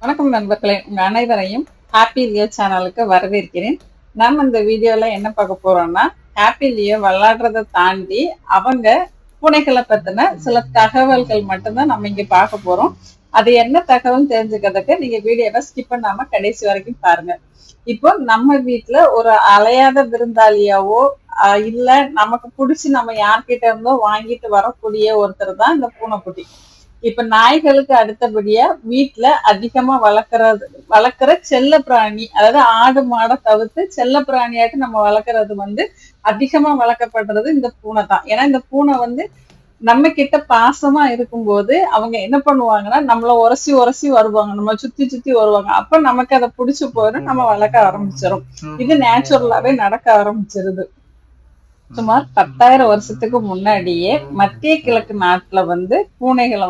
வணக்கம் நண்பர்களே, உங்க அனைவரையும் ஹாப்பி லியோ சேனலுக்கு வரவேற்கிறேன். நம்ம இந்த வீடியோல என்ன பார்க்க போறோம்னா, ஹாப்பி லியோ விளையாடுறதை தாண்டி அவங்க பூனைகளை பத்தின சில தகவல்கள் மட்டும்தான் நம்ம இங்க பார்க்க போறோம். அது என்ன தகவல் தெரிஞ்சுக்கிறதுக்கு நீங்க வீடியோவை ஸ்கிப் பண்ணாம கடைசி வரைக்கும் பாருங்க. இப்போ நம்ம வீட்டுல ஒரு அலையாத விருந்தாளியாவோ இல்ல நமக்கு பிடிச்சி நம்ம யார்கிட்ட இருந்தோ வாங்கிட்டு வரக்கூடிய ஒருத்தர் தான் இந்த பூனைக்குட்டி. இப்ப நாய்களுக்கு அடுத்தபடியா வீட்டுல அதிகமா வளர்க்கிற செல்ல பிராணி, அதாவது ஆடு மாடை தவிர்த்து செல்ல பிராணியாட்டு நம்ம வளர்க்கறது அதிகமா வளர்க்கப்படுறது இந்த பூனை தான். ஏன்னா இந்த பூனை நம்ம கிட்ட பாசமா இருக்கும்போது அவங்க என்ன பண்ணுவாங்கன்னா நம்மள உரசி உரசி வருவாங்க, நம்ம சுத்தி சுத்தி வருவாங்க. அப்ப நமக்கு அதை பிடிச்சு போயிடும், நம்ம வளர்க்க ஆரம்பிச்சிடும். இது நேச்சுரலாவே நடக்க ஆரம்பிச்சிருது. சுமார் 10,000 வருஷத்துக்கு முன்னாடியே மத்திய கிழக்கு நாட்டுல பூனைகளை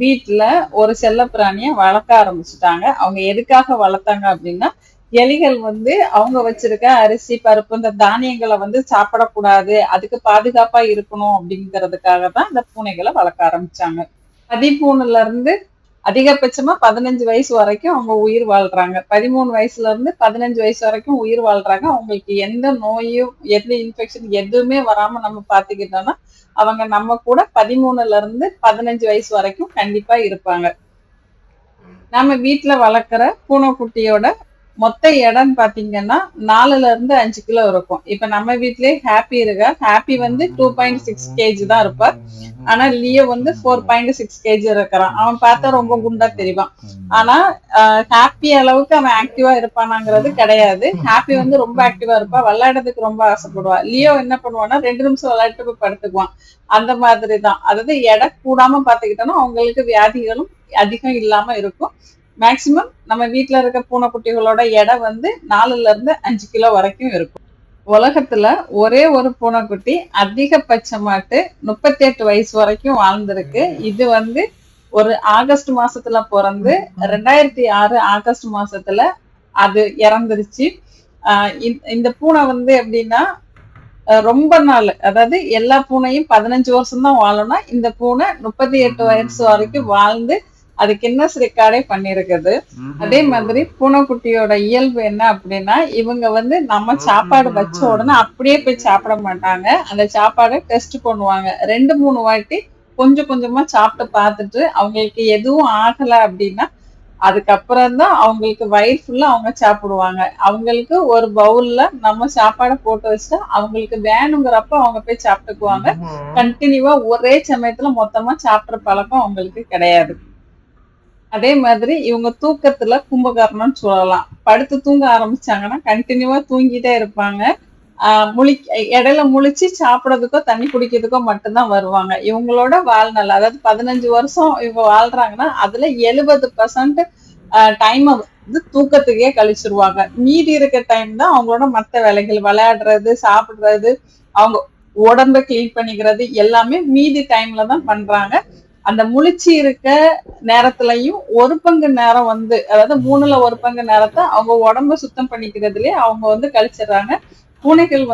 வீட்டுல ஒரு செல்ல பிராணிய வளர்க்க ஆரம்பிச்சுட்டாங்க. அவங்க எதுக்காக வளர்த்தாங்க அப்படின்னா, எலிகள் அவங்க வச்சிருக்க அரிசி பருப்பு இந்த தானியங்களை சாப்பிடக்கூடாது, அதுக்கு பாதுகாப்பா இருக்கணும் அப்படிங்கிறதுக்காக தான் இந்த பூனைகளை வளர்க்க ஆரம்பிச்சாங்க. 13ல இருந்து அதிகபட்சமா 15 வயசு வரைக்கும் அவங்க உயிர் வாழ்றாங்க. 13 வயசுல இருந்து 15 வயசு வரைக்கும் உயிர் வாழ்றாங்க. அவங்களுக்கு எந்த நோயும் எந்த இன்ஃபெக்ஷன் எதுவுமே வராம நம்ம பாத்துக்கிட்டோம்னா அவங்க நம்ம கூட 13ல இருந்து 15 வயசு வரைக்கும் கண்டிப்பா இருப்பாங்க. நம்ம வீட்டுல வளர்க்குற பூனைக்குட்டியோட மொத்த இடம் பாத்தீங்கன்னா 4ல இருந்து 5 கிலோ இருக்கும். இப்ப நம்ம வீட்லயே ஹாப்பி இருக்கா. ஹாப்பி 2.6 கேஜி தான் இருப்பார். ஆனா லியோ 4.6 கேஜி இருக்கிறான். அவன் பார்த்தா ரொம்ப குண்டா தெரிவான். ஆனா ஹாப்பி அளவுக்கு அவன் ஆக்டிவா இருப்பானாங்கிறது கிடையாது. ஹாப்பி ரொம்ப ஆக்டிவா இருப்பா, விளையாடுறதுக்கு ரொம்ப ஆசைப்படுவா. லியோ என்ன பண்ணுவான்னா 2 நிமிஷம் விளையாட்டு போய் படுத்துக்குவான். அந்த மாதிரிதான். அதாவது எடை கூடாம பாத்துக்கிட்டோம்னா அவங்களுக்கு வியாதிகளும் அதிகம் இல்லாம இருக்கும். மேக்சிமம் நம்ம வீட்டுல இருக்க பூனைக்குட்டிகளோட எடை 4ல இருந்து 5 கிலோ வரைக்கும் இருக்கும். உலகத்துல ஒரே ஒரு பூனைக்குட்டி அதிகபட்சமாட்டு 38 வயசு வரைக்கும் வாழ்ந்திருக்கு. இது ஒரு ஆகஸ்ட் மாசத்துல பிறந்து 2006 ஆகஸ்ட் மாசத்துல அது இறந்துருச்சு. இந்த பூனை எப்படின்னா ரொம்ப நாள், அதாவது எல்லா பூனையும் 15 வருஷம் தான் வாழணும். இந்த பூனை 38 வயசு வரைக்கும் வாழ்ந்து அது கின்னஸ் ரெக்கார்டே பண்ணிருக்குது. அதே மாதிரி பூனைக்குட்டியோட இயல்பு என்ன அப்படின்னா, இவங்க நம்ம சாப்பாடு வச்ச உடனே அப்படியே போய் சாப்பிட மாட்டாங்க. அந்த சாப்பாடை டெஸ்ட் பண்ணுவாங்க. 2-3 வாட்டி கொஞ்சம் கொஞ்சமா சாப்பிட்டு பார்த்துட்டு அவங்களுக்கு எதுவும் ஆகல அப்படின்னா அதுக்கப்புறம் தான் அவங்களுக்கு வயிறு ஃபுல்லா அவங்க சாப்பிடுவாங்க. அவங்களுக்கு ஒரு பவுல்ல நம்ம சாப்பாடை போட்டு வச்சுட்டா அவங்களுக்கு வேணுங்கிறப்ப அவங்க போய் சாப்பிட்டுக்குவாங்க. கண்டினியூவா ஒரே சமயத்துல மொத்தமா சாப்பிடுற பழக்கம் அவங்களுக்கு கிடையாது. அதே மாதிரி இவங்க தூக்கத்துல கும்பகர்ணம்னு சொல்லலாம். படுத்து தூங்க ஆரம்பிச்சாங்கன்னா கண்டினியூவா தூங்கிட்டே இருப்பாங்க. இடையில முழிச்சு சாப்பிடறதுக்கோ தண்ணி குடிக்கிறதுக்கோ மட்டும்தான் வருவாங்க. இவங்களோட வாழ்நாள், அதாவது 15 வருஷம் இவங்க வாழ்றாங்கன்னா அதுல 70% டைம் தூக்கத்துக்கே கழிச்சிருவாங்க. மீதி இருக்க டைம் தான் அவங்களோட மத்த வேலைகள், விளையாடுறது, சாப்பிடுறது, அவங்க உடம்ப கிளீன் பண்ணிக்கிறது எல்லாமே மீதி டைம்ல தான் பண்றாங்க. அந்த முழிச்சு இருக்க நேரத்துலயும் ஒரு பங்கு நேரம் அதாவது 3ல ஒரு பங்கு நேரத்தை அவங்க உடம்ப சுத்தம் பண்ணிக்கிறதுலயே அவங்க கழிச்சிடுறாங்க. பூனைகள்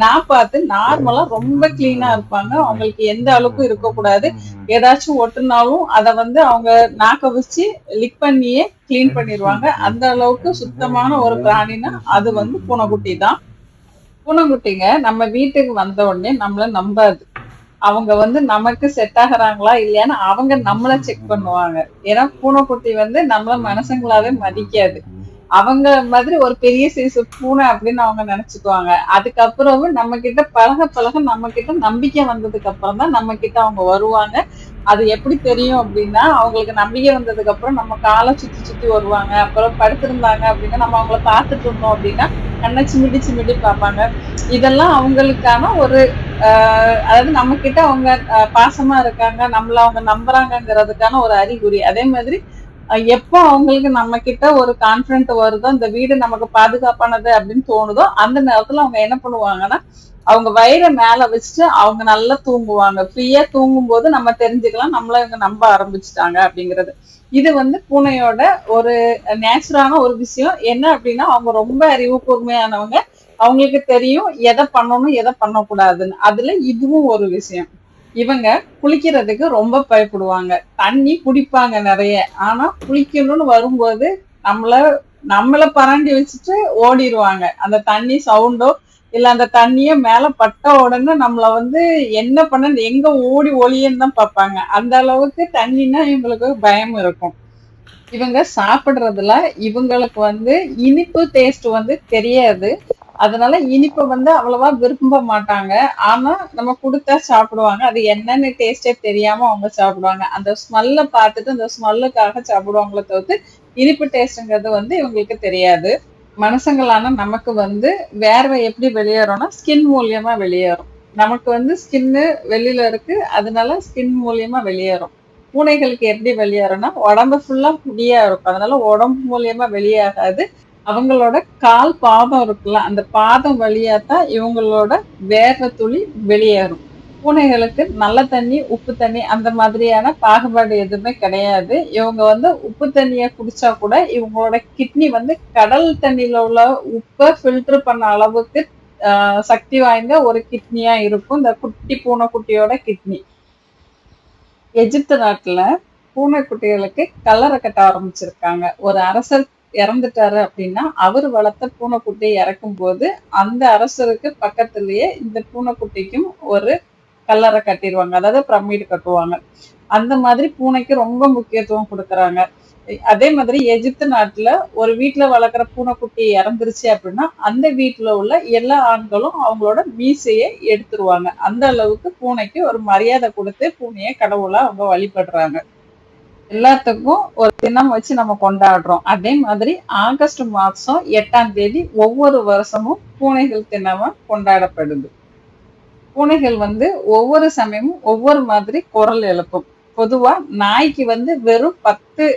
நான் பார்த்து நார்மலா ரொம்ப கிளீனா இருப்பாங்க. அவங்களுக்கு எந்த அளவுக்கும் இருக்கக்கூடாது. ஏதாச்சும் ஒட்டுனாலும் அதை அவங்க நாக்க வச்சு லிக் பண்ணியே கிளீன் பண்ணிடுவாங்க. அந்த அளவுக்கு சுத்தமான ஒரு பிராணினா அது பூனைக்குட்டி தான். பூனைக்குட்டிங்க நம்ம வீட்டுக்கு வந்த உடனே நம்மள நம்பாது. அவங்க நமக்கு செட் ஆகுறாங்களா இல்லையான்னு அவங்க நம்மள செக் பண்ணுவாங்க. ஏன்னா பூனைக்குட்டி நம்மள மனுஷங்களாவே மதிக்காது. அவங்க மாதிரி ஒரு பெரிய சைஸ் பூனை அப்படின்னு அவங்க நினைச்சுக்குவாங்க. அதுக்கப்புறம் நம்ம கிட்ட பழக பழக நம்ம கிட்ட நம்பிக்கை வந்ததுக்கு அப்புறம் தான் நம்ம கிட்ட அவங்க வருவாங்க. அது எப்படி தெரியும் அப்படின்னா, அவங்களுக்கு நம்பிக்கை வந்ததுக்கு அப்புறம் நம்ம காலை சுத்தி சுத்தி வருவாங்க. அப்புறம் படுத்திருந்தாங்க அப்படின்னா நம்ம அவங்கள பார்த்துட்டு இருந்தோம் அப்படின்னா கண்ணை சிமிடி சிமிடி பார்ப்பாங்க. இதெல்லாம் அவங்களுக்கான ஒரு அதாவது நம்ம கிட்ட அவங்க பாசமா இருக்காங்க, நம்மள அவங்க நம்புறாங்கிறதுக்கான ஒரு அறிகுறி. அதே மாதிரி எப்போ அவங்களுக்கு நம்ம கிட்ட ஒரு கான்பிடன்ட் வருதோ, இந்த வீடு நமக்கு பாதுகாப்பானது அப்படின்னு தோணுதோ அந்த நேரத்துல அவங்க என்ன பண்ணுவாங்கன்னா அவங்க வயிறை மேல வச்சுட்டு அவங்க நல்லா தூங்குவாங்க. ஃப்ரீயா தூங்கும் போது நம்ம தெரிஞ்சுக்கலாம் நம்மள இவங்க நம்ப ஆரம்பிச்சுட்டாங்க அப்படிங்கிறது. இது பூனையோட ஒரு நேச்சுரலான ஒரு விஷயம். என்ன அப்படின்னா அவங்க ரொம்ப அறிவு கூர்மையானவங்க. அவங்களுக்கு தெரியும் எதை பண்ணணும் எதை பண்ணக்கூடாதுன்னு. அதுல இதுவும் ஒரு விஷயம். இவங்க குளிக்கிறதுக்கு ரொம்ப பயப்படுவாங்க. தண்ணி குடிப்பாங்க நிறைய. ஆனா குளிக்கணும்னு வரும்போது நம்மள நம்மள பரண்டி வச்சுட்டு ஓடிருவாங்க. அந்த தண்ணி சவுண்டோ இல்ல அந்த தண்ணிய மேல பட்ட உடனே நம்மள வந்து என்ன பண்ண எங்க ஓடி ஒளியன்னு தான் பார்ப்பாங்க. அந்த அளவுக்கு தண்ணின்னா இவங்களுக்கு பயம் இருக்கும். இவங்க சாப்பிடுறதுல இவங்களுக்கு வந்து இனிப்பு டேஸ்ட் வந்து தெரியாது. அதனால இனிப்ப வந்து அவ்வளவா விரும்ப மாட்டாங்க. ஆனா நம்ம குடுத்தா சாப்பிடுவாங்க. அது என்னன்னு டேஸ்ட்டே தெரியாம அவங்க சாப்பிடுவாங்க. அந்த ஸ்மெல்ல பார்த்துட்டு அந்த ஸ்மெல்லுக்காக சாப்பிடுவாங்களே தவிர்த்து, இனிப்பு டேஸ்ட்ங்கிறது வந்து இவங்களுக்கு தெரியாது. மனுஷங்களான நமக்கு வந்து வேர்வை எப்படி வெளியேறும்னா, ஸ்கின் மூலியமா வெளியேறும். நமக்கு வந்து ஸ்கின்னு வெளியில இருக்கு. அதனால ஸ்கின் மூலியமா வெளியேறும். பூனைகளுக்கு எப்படி வெளியேறும்னா, உடம்பு ஃபுல்லா முடியா இருக்கும். அதனால உடம்பு மூலியமா வெளியாகாது. அவங்களோட கால் பாதம் இருக்குல்ல, அந்த பாதம் வழியா தான் இவங்களோட வேர்வை துளி வெளியேறும். பூனைகளுக்கு நல்ல தண்ணி, உப்பு தண்ணி அந்த மாதிரியான பாகுபாடு எதுவுமே கிடையாது. இவங்க வந்து உப்பு தண்ணிய குடிச்சா கூட இவங்களோட கிட்னி வந்து கடல் தண்ணியில உள்ள உப்ப ஃபில்டர் பண்ண அளவுக்கு சக்தி வாய்ந்த ஒரு கிட்னியா இருக்கும் இந்த குட்டி பூனைக்குட்டியோட கிட்னி. எகிப்து நாட்டுல பூனைக்குட்டிகளுக்கு கல்லறை கட்ட ஆரம்பிச்சிருக்காங்க. ஒரு அரசர் இறந்துட்டாரு அப்படின்னா அவர் வளர்த்த பூனைக்குட்டி இறக்கும் போது அந்த அரசருக்கு பக்கத்திலேயே இந்த பூனைக்குட்டிக்கும் ஒரு கல்லறை கட்டிடுவாங்க. அதாவது பிரமிடு கட்டுவாங்க. அந்த மாதிரி பூனைக்கு ரொம்ப முக்கியத்துவம் கொடுக்கறாங்க. அதே மாதிரி எகிப்து நாட்டுல ஒரு வீட்டுல வளர்க்குற பூனைக்குட்டி இறந்துருச்சு அப்படின்னா அந்த வீட்டுல உள்ள எல்லா ஆண்களும் அவங்களோட மீசையை எடுத்துருவாங்க. அந்த அளவுக்கு பூனைக்கு ஒரு மரியாதை கொடுத்து பூனையை கடவுளா அவங்க வழிபடுறாங்க. எல்லாத்துக்கும் ஒரு தினம் வச்சு நம்ம கொண்டாடுறோம். அதே மாதிரி ஆகஸ்ட் மாசம் 8ஆம் தேதி ஒவ்வொரு வருஷமும் பூனைகள் தினமா கொண்டாடப்படுது. பூனைகள் வந்து ஒவ்வொரு சமயமும் ஒவ்வொரு மாதிரி குரல் எழுப்பும். பொதுவா நாய்க்கு வந்து வெறும் 10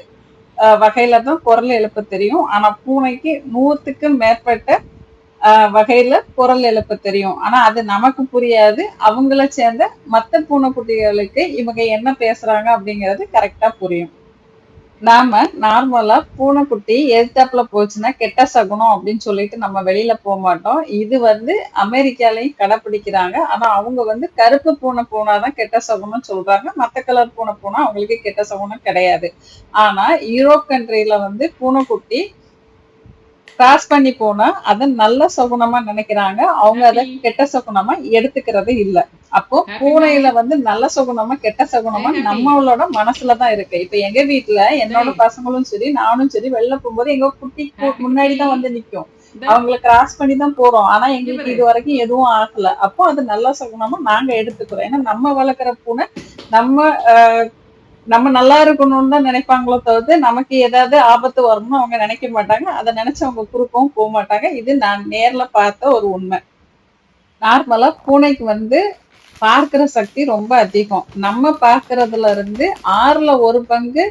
வகையில தான் குரல் எழுப்ப தெரியும். ஆனா பூனைக்கு 100க்கு மேற்பட்ட வகையில குரல் எழுப்ப தெரியும். ஆனா அது நமக்கு புரியாது. அவங்கள சேர்ந்த மத்த பூனைக்குட்டிகளுக்கு இவங்க என்ன பேசுறாங்க அப்படிங்கிறது கரெக்டா புரியும். நாம நார்மலா பூனைக்குட்டி எதிர்த்தாப்புல போச்சுன்னா கெட்ட சகுனம் அப்படின்னு சொல்லிட்டு நம்ம வெளியில போக மாட்டோம். இது வந்து அமெரிக்காலையும் கடைப்பிடிக்கிறாங்க. ஆனா அவங்க வந்து கருப்பு பூனை போனாதான் கெட்ட சகுனம் சொல்றாங்க. மத்த கலர் பூனை போனா அவங்களுக்கு கெட்ட சகுனம் கிடையாது. ஆனா யூரோப் கண்ட்ரில வந்து பூனைக்குட்டி கிராஸ் பண்ணி போனா அத நல்ல சகுனமா நினைக்கிறாங்க. அவங்க அத கெட்ட சகுனமா எடுத்துக்கிறது இல்ல. அப்போ பூனையில வந்து நல்ல சகுனமா கெட்ட சகுனமா நம்மளோட மனசுலதான் இருக்கு. இப்ப எங்க வீட்டுல என்னோட பசங்களும் சரி நானும் சரி வெளில போகும்போது எங்க குட்டி முன்னாடிதான் வந்து நிக்கும். அவங்களை கிராஸ் பண்ணி தான் போறோம். ஆனா எங்களுக்கு இது வரைக்கும் எதுவும் ஆகல. அப்போ அது நல்ல சகுனமா நாங்க எடுத்துக்கிறோம். ஏன்னா நம்ம வளர்க்குற பூனை நம்ம நம்ம நல்லா இருக்கணும்னு தான் நினைப்பாங்களோ தவிர்த்து நமக்கு ஏதாவது ஆபத்து வரணும்னு அவங்க நினைக்க மாட்டாங்க. அதை நினைச்சு அவங்க குறுக்கவும் போக மாட்டாங்க. இது நான் நேர்ல பார்த்த ஒரு உண்மை. நார்மலா பூனைக்கு வந்து பார்க்கிற சக்தி ரொம்ப அதிகம். நம்ம பார்க்கறதுல இருந்து 6ல் 1 பங்கு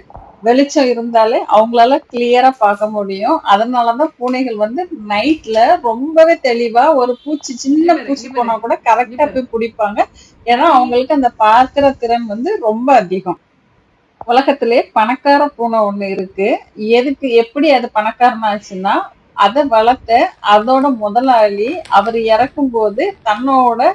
வெளிச்சம் இருந்தாலே அவங்களால கிளியரா பார்க்க முடியும். அதனாலதான் பூனைகள் வந்து நைட்ல ரொம்பவே தெளிவா ஒரு பூச்சி சின்ன பூச்சி போனா கூட கரெக்டா போய் பிடிப்பாங்க. ஏன்னா அவங்களுக்கு அந்த பார்க்கிற திறன் வந்து ரொம்ப அதிகம். உலகத்திலே பணக்கார பூனை ஒண்ணு இருக்கு. எதுக்கு எப்படி அது பணக்காரன் ஆச்சுன்னா அதை வளர்த்த அதோட முதலாளி அவர் இறக்கும் போது தன்னோட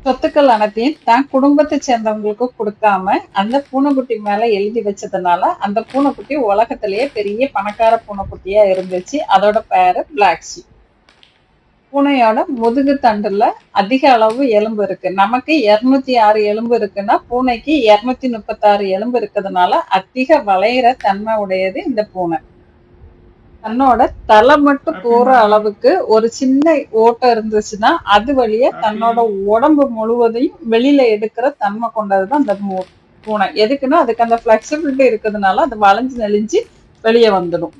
சொத்துக்கள் அனைத்தையும் தன் குடும்பத்தை சேர்ந்தவங்களுக்கு கொடுக்காம அந்த பூனைக்குட்டி மேல எழுதி வச்சதுனால அந்த பூனைக்குட்டி உலகத்திலேயே பெரிய பணக்கார பூனைக்குட்டியா இருந்துச்சு. அதோட பேரு பிளாக் ஷீப். பூனையோட முதுகு தண்டுல அதிக அளவு எலும்பு இருக்கு. நமக்கு 206 எலும்பு இருக்குன்னா பூனைக்கு 236 எலும்பு இருக்கிறதுனால அதிக வளையிற தன்மை உடையது இந்த பூனை. தன்னோட தலை மட்டும் போற அளவுக்கு ஒரு சின்ன ஓட்டை இருந்துச்சுன்னா அது வழியா தன்னோட உடம்பு முழுவதையும் வெளியில எடுக்கிற தன்மை கொண்டதுதான் அந்த பூனை. எதுக்குன்னா அதுக்கு அந்த பிளெக்சிபிலிட்டி இருக்கிறதுனால அது வளைஞ்சு நெளிஞ்சு வெளியே வந்துடும்.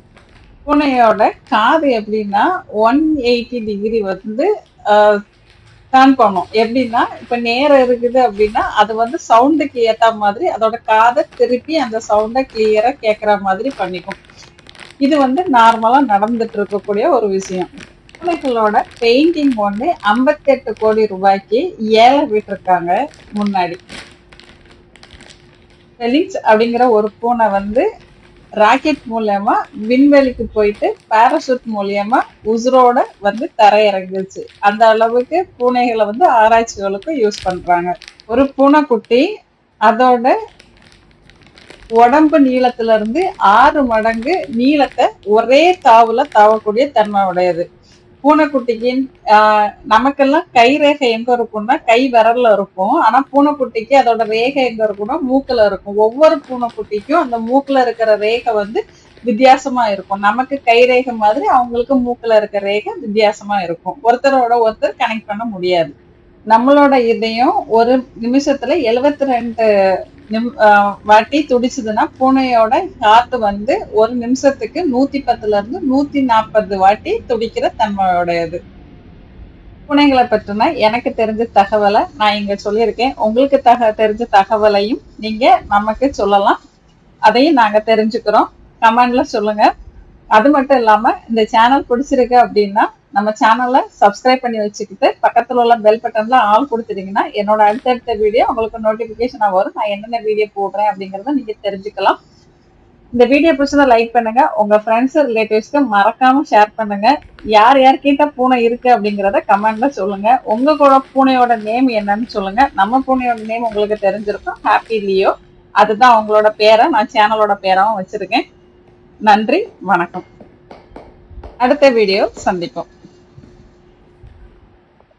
பூனையோட காது எப்படின்னா 180 டிகிரி வந்து டர்ன் பண்ணும். எப்படின்னா இப்ப நேரம் இருக்குது அப்படின்னா அது வந்து சவுண்டுக்கு ஏத்த மாதிரி அதோட காதை திருப்பி அந்த சவுண்டை கிளியரா கேட்கிற மாதிரி பண்ணிக்கும். இது வந்து நார்மலா நடந்துட்டு இருக்கக்கூடிய ஒரு விஷயம். பூனைகளோட பெயிண்டிங் ஒண்ணு 58 கோடி ரூபாய்க்கு ஏலம் விட்டிருக்காங்க முன்னாடி. ஃபெலிக்ஸ் அப்படிங்கிற ஒரு பூனை வந்து ராக்கெட் மூலமா விண்வெளிக்கு போயிட்டு பாராசூட் மூலியமா உசுரோட வந்து தரையிறங்குச்சு. அந்த அளவுக்கு பூனைகளை வந்து ஆராய்ச்சிகளுக்கு யூஸ் பண்றாங்க. ஒரு பூனைக்குட்டி அதோட உடம்பு நீளத்துல இருந்து 6 மடங்கு நீளத்தை ஒரே தாவுல தாவக்கூடிய தன்மை உடையது. பூனைக்குட்டிக்கு நமக்கெல்லாம் கை ரேகை எங்க இருக்கும்னா கை விரல்ல இருக்கும். ஆனா பூனைக்குட்டிக்கு அதோட ரேகை எங்க இருக்கும்னா மூக்குல இருக்கும். ஒவ்வொரு பூனைக்குட்டிக்கும் அந்த மூக்குல இருக்கிற ரேகை வந்து வித்தியாசமா இருக்கும். நமக்கு கை ரேகை மாதிரி அவங்களுக்கு மூக்குல இருக்க ரேகை வித்தியாசமா இருக்கும். ஒருத்தரோட ஒருத்தர் கனெக்ட் பண்ண முடியாது. நம்மளோட இதயம் ஒரு நிமிஷத்துல 72 வாட்டி துடிச்சதுன்னா பூனையோட ஹார்ட் வந்து ஒரு நிமிஷத்துக்கு 110ல இருந்து 140 வாட்டி துடிக்கிற தன்மையோடையது. பூனைகளை பற்றின எனக்கு தெரிஞ்ச தகவலை நான் இங்க சொல்லியிருக்கேன். உங்களுக்கு தெரிஞ்ச தகவலையும் நீங்க நமக்கு சொல்லலாம். அதையும் நாங்க தெரிஞ்சுக்கிறோம். கமெண்ட்ல சொல்லுங்க. அது மட்டும் இல்லாம இந்த சேனல் பிடிச்சிருக்கு அப்படின்னா நம்ம சேனலை சப்ஸ்கிரைப் பண்ணி வச்சுக்கிட்டு பக்கத்துல உள்ள பெல் பட்டன்ல ஆல் கொடுத்துட்டீங்கன்னா என்னோட அடுத்தடுத்த வீடியோ உங்களுக்கு நோட்டிபிகேஷனா வரும். நான் என்னென்ன வீடியோ போடுறேன் அப்படிங்கறத நீங்க தெரிஞ்சுக்கலாம். இந்த வீடியோ பிடிச்சதை லைக் பண்ணுங்க. உங்க ஃப்ரெண்ட்ஸ் ரிலேட்டிவ்ஸ்க்கு மறக்காம ஷேர் பண்ணுங்க. யார் யார்கிட்ட பூனை இருக்கு அப்படிங்கறத கமெண்ட்ல சொல்லுங்க. உங்க கூட பூனையோட நேம் என்னன்னு சொல்லுங்க. நம்ம பூனையோட நேம் உங்களுக்கு தெரிஞ்சிருக்கும், ஹாப்பி லியோ. அதுதான் உங்களோட பேரை நான் சேனலோட பேராவும் வச்சிருக்கேன். நன்றி, வணக்கம். அடுத்த வீடியோ சந்திப்போம்.